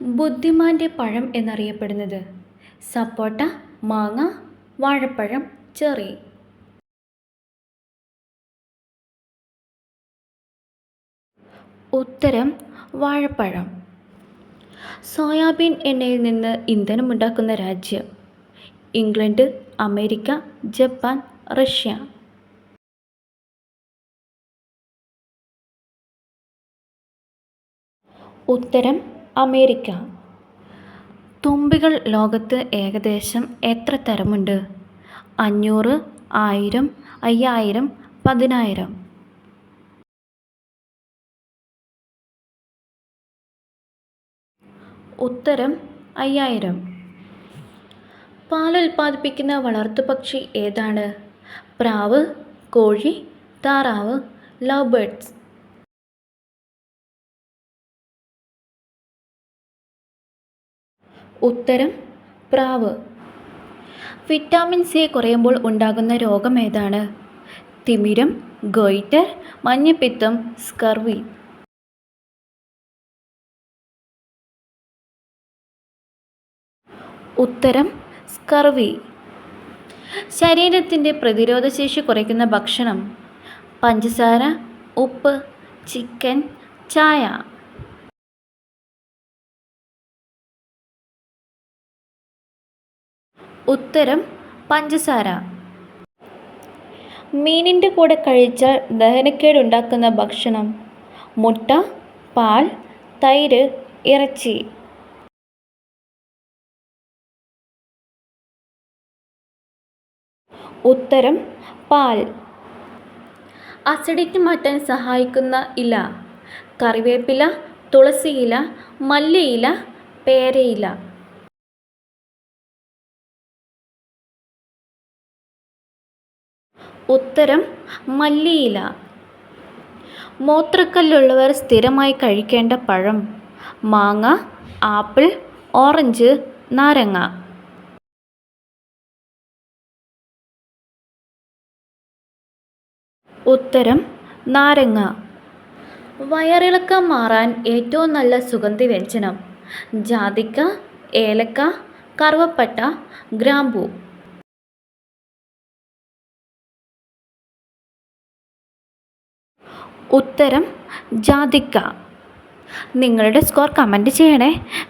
ബുദ്ധിമാൻ്റെ പഴം എന്നറിയപ്പെടുന്നത് സപ്പോട്ട, മാങ്ങ, വാഴപ്പഴം, ചെറി. ഉത്തരം വാഴപ്പഴം. സോയാബീൻ എണ്ണയിൽ നിന്ന് ഇന്ധനമുണ്ടാക്കുന്ന രാജ്യം: ഇംഗ്ലണ്ട്, അമേരിക്ക, ജപ്പാൻ, റഷ്യ. ഉത്തരം അമേരിക്ക. തുമ്പികൾ ലോകത്ത് ഏകദേശം എത്ര തരമുണ്ട്? 500, 1000, 5000, 10000. ഉത്തരം 5000. പാലുൽപാദിപ്പിക്കുന്ന വളർത്തുപക്ഷി ഏതാണ്? പ്രാവ്, കോഴി, താറാവ്, ലവ് ബേർഡ്സ്. ഉത്തരം പ്രാവ്. വിറ്റാമിൻ സി കുറയുമ്പോൾ ഉണ്ടാകുന്ന രോഗം ഏതാണ്? തിമിരം, ഗോയിറ്റർ, മഞ്ഞപ്പിത്തം, സ്കർവി. ഉത്തരം സ്കർവി. ശരീരത്തിൻ്റെ പ്രതിരോധശേഷി കുറയ്ക്കുന്ന ഭക്ഷണം: പഞ്ചസാര, ഉപ്പ്, ചിക്കൻ, ചായ. ഉത്തരം പഞ്ചസാര. മീനിൻ്റെ കൂടെ കഴിച്ചാൽ ദഹനക്കേടുണ്ടാക്കുന്ന ഭക്ഷണം: മുട്ട, പാൽ, തൈര്, ഇറച്ചി. ഉത്തരം പാൽ. അസിഡിറ്റി മാറ്റാൻ സഹായിക്കുന്ന ഇല: കറിവേപ്പില, തുളസിയില, മല്ലിയില, പേരയില. ഉത്തരം മല്ലിയില. മൂത്രക്കല്ലുള്ളവർ സ്ഥിരമായി കഴിക്കേണ്ട പഴം: മാങ്ങ, ആപ്പിൾ, ഓറഞ്ച്, നാരങ്ങ. ഉത്തരം നാരങ്ങ. വയറിളക്കം മാറാൻ ഏറ്റവും നല്ല സുഗന്ധവ്യഞ്ജനം: ജാതിക്ക, ഏലക്ക, കറുവപ്പട്ട, ഗ്രാമ്പൂ. ഉത്തരം ജാതിക്ക. നിങ്ങളുടെ സ്കോർ കമൻറ്റ് ചെയ്യണേ.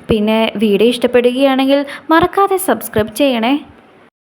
പിന്നെ വീഡിയോ ഇഷ്ടപ്പെടുകയാണെങ്കിൽ മറക്കാതെ സബ്സ്ക്രൈബ് ചെയ്യണേ.